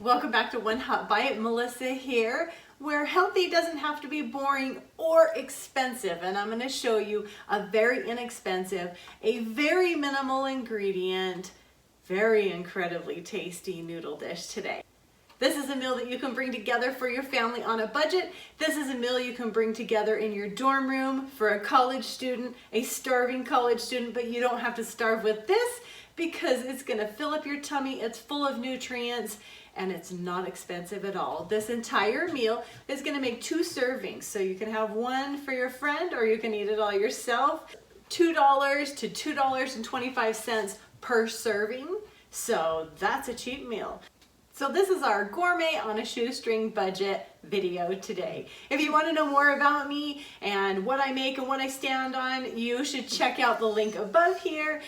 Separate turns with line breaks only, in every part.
Welcome back to One Hot Bite. Melissa here, where healthy doesn't have to be boring or expensive. And I'm going to show you a very inexpensive, a very minimal ingredient, very incredibly tasty noodle dish today. This is a meal that you can bring together for your family on a budget. This is a meal you can bring together in your dorm room for a college student, a starving college student, but you don't have to starve with this because it's going to fill up your tummy. It's full of nutrients and it's not expensive at all. This entire meal is going to make 2 servings, so you can have one for your friend or you can eat it all yourself. $2 to $2.25 per serving, so that's a cheap meal. So this is our gourmet on a shoestring budget video today. If you want to know more about me and what I make and what I stand on, you should check out the link above here.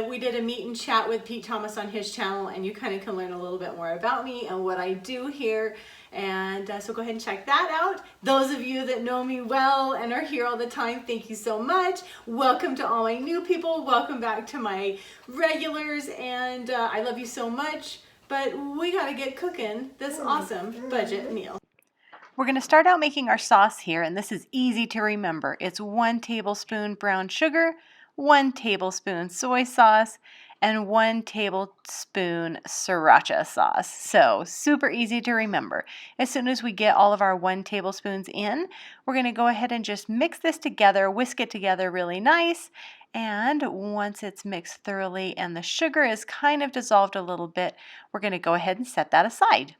We did a meet and chat with Pete Thomas on his channel, and you kind of can learn a little bit more about me and what I do here. And so go ahead and check that out. Those of you that know me well and are here all the time, thank you so much. Welcome to all my new people. Welcome back to my regulars, and I love you so much. But we gotta get cooking this awesome budget meal. We're gonna start out making our sauce here, and this is easy to remember. It's 1 tablespoon brown sugar, 1 tablespoon soy sauce, and 1 tablespoon sriracha sauce. So super easy to remember. As soon as we get all of our 1 tablespoons in, we're gonna go ahead and just mix this together, whisk it together really nice. And once it's mixed thoroughly and the sugar is kind of dissolved a little bit, we're going to go ahead and set that aside.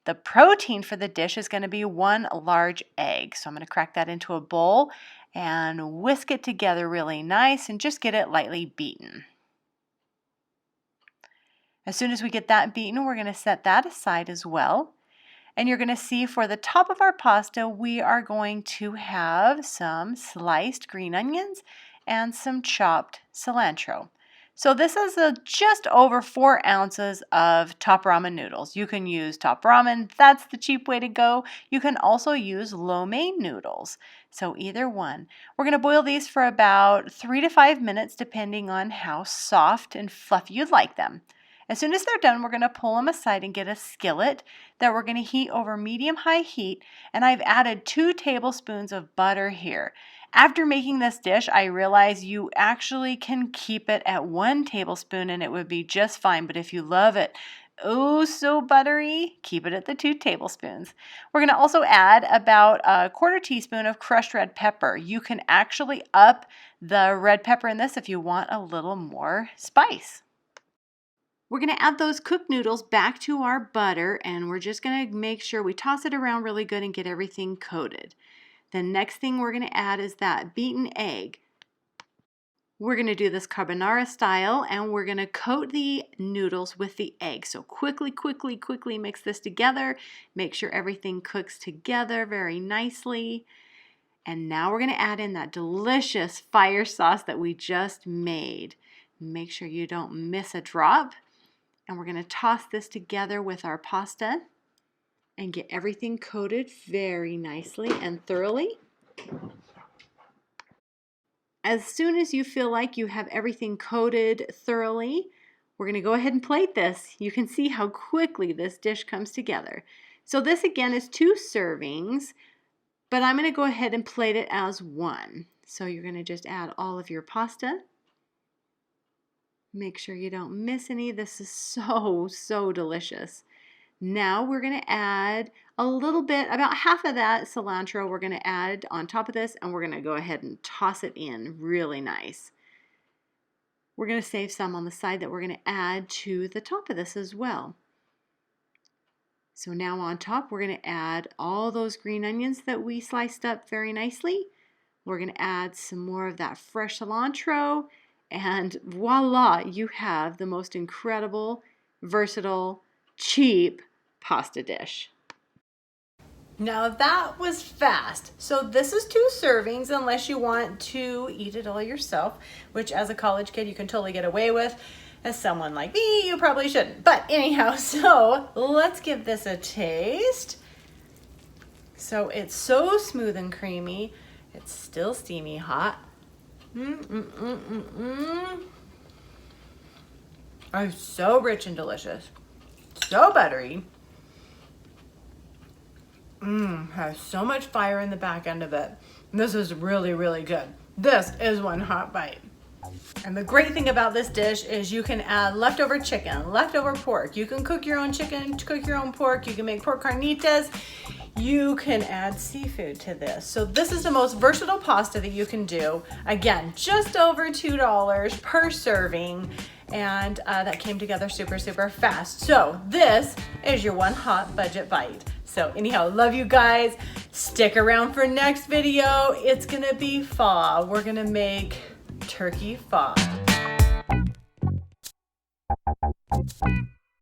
The protein for the dish is going to be 1 large egg. So I'm going to crack that into a bowl and whisk it together really nice and just get it lightly beaten. As soon as we get that beaten, we're going to set that aside as well. And you're going to see for the top of our pasta, we are going to have some sliced green onions and some chopped cilantro. So this is just over 4 ounces of top ramen noodles. You can use top ramen, that's the cheap way to go. You can also use lo mein noodles, so either one. We're going to boil these for about 3 to 5 minutes depending on how soft and fluffy you'd like them. As soon as they're done, we're going to pull them aside and get a skillet that we're going to heat over medium-high heat, and I've added 2 tablespoons of butter here. After making this dish, I realized you actually can keep it at 1 tablespoon and it would be just fine, but if you love it oh so buttery, keep it at the 2 tablespoons. We're going to also add about a 1/4 teaspoon of crushed red pepper. You can actually up the red pepper in this if you want a little more spice. We're going to add those cooked noodles back to our butter, and we're just going to make sure we toss it around really good and get everything coated. The next thing we're going to add is that beaten egg. We're going to do this carbonara style, and we're going to coat the noodles with the egg. So quickly mix this together. Make sure everything cooks together very nicely. And now we're going to add in that delicious fire sauce that we just made. Make sure you don't miss a drop. And we're going to toss this together with our pasta and get everything coated very nicely and thoroughly. As soon as you feel like you have everything coated thoroughly, we're going to go ahead and plate this. You can see how quickly this dish comes together. So this again is 2 servings, but I'm going to go ahead and plate it as 1. So you're going to just add all of your pasta. Make sure you don't miss any. This is so delicious. Now we're going to add a little bit, about half of that cilantro we're going to add on top of this, and we're going to go ahead and toss it in really nice. We're going to save some on the side that we're going to add to the top of this as well. So now on top we're going to add all those green onions that we sliced up very nicely. We're going to add some more of that fresh cilantro, and voila, you have the most incredible, versatile, cheap pasta dish. Now that was fast. So this is 2 servings unless you want to eat it all yourself, which as a college kid you can totally get away with. As someone like me, you probably shouldn't. But anyhow, so let's give this a taste. So it's so smooth and creamy. It's still steamy hot. It's so rich and delicious. So buttery. Has so much fire in the back end of it. This is really, really good. This is one hot bite. And the great thing about this dish is you can add leftover chicken, leftover pork. You can cook your own chicken, cook your own pork. You can make pork carnitas. You can add seafood to this. So this is the most versatile pasta that you can do. Again, just over $2 per serving. And that came together super, super fast. So this is your one hot budget bite. So anyhow, love you guys. Stick around for next video. It's gonna be pho. We're gonna make turkey pho.